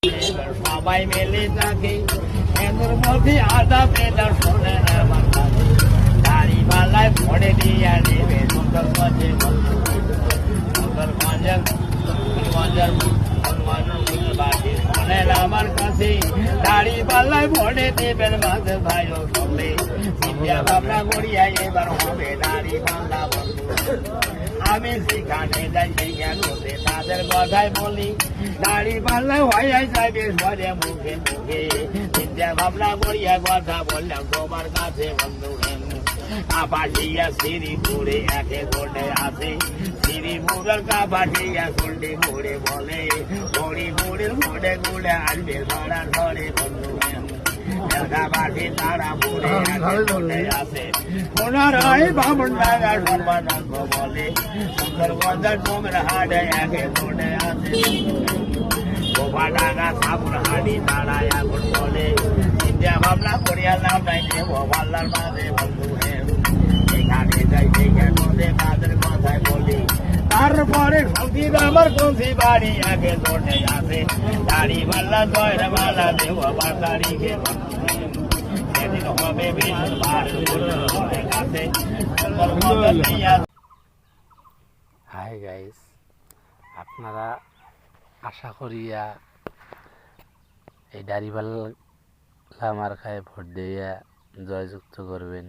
সবাই মেলে থাকে এদের মধ্যে আদা পেটা শোনে আমার কাছে দাড়ি পাল্লায় পড়ে দিয়ে দেবে সুন্দরগঞ্জে সুন্দরগঞ্জের শোনেন আমার কাছে দাড়ি পাল্লায় পড়ে দেবেন মাঝে ভাই সবে চিন্তা ভাবনা করিয়া এবার হবে দাড়ি পাল্লা বন্ধু আমি সেখানে যাই সেখানে তাদের কথাই বলি দাড়ি পাল্লায় হয়ে যাবে সরে মুখে মুখে চিন্তা ভাবনা করিয়া কথা বললাম তোমার কাছে বন্ধু কাপাটিয়া শ্রীপুরে একে কোটে আছে শ্রীপুরের কাপাটিয়া কোল্ডে ঘুরে বলে হরিপুরের ঘুরে ঘুরে আসবে ধরার ধরে বন্ধু কাপাটি তারা পুরে একে কোটে আছে পুনরায় বামন ডাঙ্গা সর্বানন্দ বলে সুন্দরগঞ্জের ডোমের হাটে একে কোটে আছে গোপা ডাঙ্গা সাপুর হাড়ি তারা এখন বলে চিন্তা ভাবনা করিয়া লাভ নাই দেব পাল্লার মাঝে বন্ধু এখানে যাই সেখানে কাদের কথাই বলি তারপরে সঙ্গীত আমার কঞ্চি বাড়ি আগে ধরে আসে দাড়ি পাল্লা জয়ের মালা দেব বাড়িকে সেদিন হবে হাই গাইস, আপনারা আশা করিয়া এই দাড়িপাল্লা মার্কায় ভোট দিয়া জয়যুক্ত করবেন।